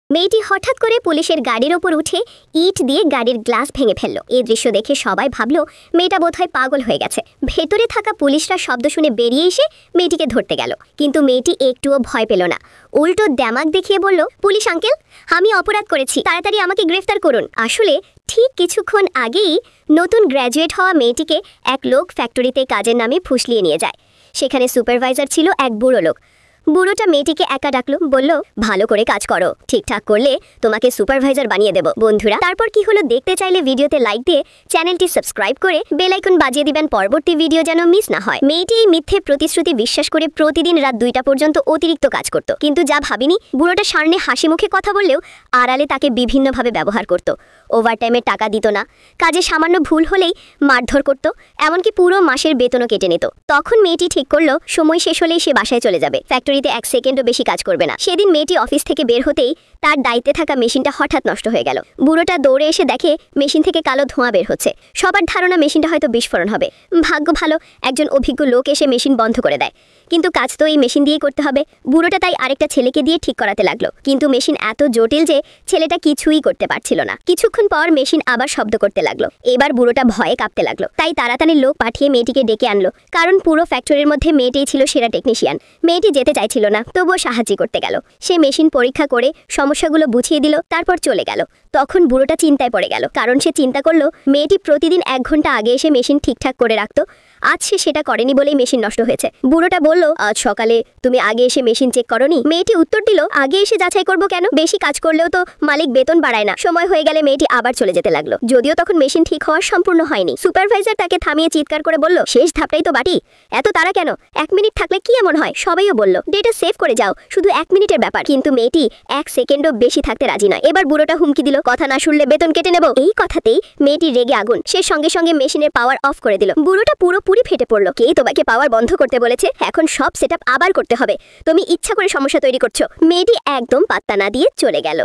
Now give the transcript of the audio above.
মেয়েটি হঠাৎ করে পুলিশের গাড়ির ওপর উঠে ইট দিয়ে গাড়ির গ্লাস ভেঙে ফেলল। এই দৃশ্য দেখে সবাই ভাবল মেয়েটা বোধহয় পাগল হয়ে গেছে। ভেতরে থাকা পুলিশরা শব্দ শুনে বেরিয়ে এসে মেয়েটিকে ধরতে গেল, কিন্তু মেয়েটি একটুও ভয় পেল না। উল্টো দ্যামাক দেখিয়ে বলল, পুলিশ আঙ্কেল, আমি অপরাধ করেছি, তাড়াতাড়ি আমাকে গ্রেফতার করুন। আসলে ঠিক কিছুক্ষণ আগেই নতুন গ্র্যাজুয়েট হওয়া মেয়েটিকে এক লোক ফ্যাক্টরিতে কাজের নামে ফুসলিয়ে নিয়ে যায়। সেখানে সুপারভাইজার ছিল এক বুড়ো লোক। বুড়োটা মেয়েটিকে একা ডাকলো, বলল, ভালো করে কাজ করো, ঠিকঠাক করলে তোমাকে সুপারভাইজার বানিয়ে দেব। বন্ধুরা, তারপর কি হলো দেখতে চাইলে ভিডিওতে লাইক দিয়ে চ্যানেলটি সাবস্ক্রাইব করে বেল আইকন বাজিয়ে দিবেন পরবর্তী ভিডিও যেন মিস না হয়। মেয়েটি এই মিথ্যে প্রতিশ্রুতি বিশ্বাস করে প্রতিদিন রাত 2টা পর্যন্ত অতিরিক্ত কাজ করত। কিন্তু যা ভাবিনি, বুড়োটা সামনে হাসি মুখে কথা বললেও আড়ালে তাকে বিভিন্নভাবে ব্যবহার করত। ওভারটাইমের টাকা দিত না, কাজে সামান্য ভুল হলেই মারধর করত, এমনকি পুরো মাসের বেতনও কেটে নিত। তখন মেয়েটি ঠিক করলো সময় শেষ হলেই সে বাসায় চলে যাবে, ফ্যাক্টরিতে 1 সেকেন্ডও বেশি কাজ করবে না। সেদিন মেয়েটি অফিস থেকে বের হতেই তার দায়িত্বে থাকা মেশিনটা হঠাৎ নষ্ট হয়ে গেল। বুড়োটা দৌড়ে এসে দেখে মেশিন থেকে কালো ধোঁয়া বের হচ্ছে। সবার ধারণা মেশিনটা হয়তো বিস্ফোরণ হবে। ভাগ্য ভালো, একজন অভিজ্ঞ লোক এসে মেশিন বন্ধ করে দেয়। কিন্তু কাজ তো এই মেশিন দিয়েই করতে হবে। বুড়োটা তাই আরেকটা ছেলেকে দিয়ে ঠিক করাতে লাগলো, কিন্তু মেশিন এত জটিল যে ছেলেটা কিছুই করতে পারছিল না। কিছুক্ষণ পর মেশিন আবার শব্দ করতে লাগলো। এবার বুড়োটা ভয়ে কাঁপতে লাগলো। তাই তাড়াতাড়ি লোক পাঠিয়ে মেয়েটিকে ডেকে আনলো, কারণ পুরো ফ্যাক্টরির মধ্যে মেয়েটিই ছিল সেরা টেকনিশিয়ান। মেয়েটি যেতে চাইছিল না, তবুও সাহায্য করতে গেল। সে মেশিন পরীক্ষা করে সমস্যাগুলো বুঝিয়ে দিল, তারপর চলে গেল। তখন বুড়োটা চিন্তায় পড়ে গেল, কারণ সে চিন্তা করলো মেয়েটি প্রতিদিন 1 ঘন্টা আগে এসে মেশিন ঠিকঠাক করে রাখতো, আজ সে সেটা করেনি বলেই মেশিন নষ্ট হয়েছে। বুড়োটা বলল, আজ সকালে তুমি আগে এসে মেশিন চেক করনি? মেয়েটি উত্তর দিল, আগে এসে যাচাই করব কেন? বেশি কাজ করলেও তো মালিক বেতন বাড়ায় না। সময় হয়ে গেলে মেয়েটি আবার চলে যেতে লাগলো, যদিও তখন মেশিন ঠিক হওয়া সম্পূর্ণ হয়নি। সুপারভাইজার তাকে থামিয়ে চিৎকার করে বলল, শেষ ধাপটাই তো বাকি, এত তাড়া কেন? 1 মিনিট থাকলে কি এমন হয়? সবাইও বলল, ডেটা সেভ করে যাও, শুধু 1 মিনিটের ব্যাপার। কিন্তু মেয়েটি 1 সেকেন্ডও বেশি থাকতে রাজি নয়। এবার বুড়োটা হুমকি দিল, কথা না শুনলে বেতন কেটে নেব। এই কথাতেই মেয়েটি রেগে আগুন, সে সঙ্গে সঙ্গে মেশিনের পাওয়ার অফ করে দিল। বুড়োটা পুরোপুরি ফেটে পড়লো। কে তোমাকে পাওয়ার বন্ধ করতে বলেছে? এখন সব সেটআপ আবার করতে হবে, তুমি ইচ্ছা করে সমস্যা তৈরি করছো। মেয়েটি একদম পাত্তা না দিয়ে চলে গেল।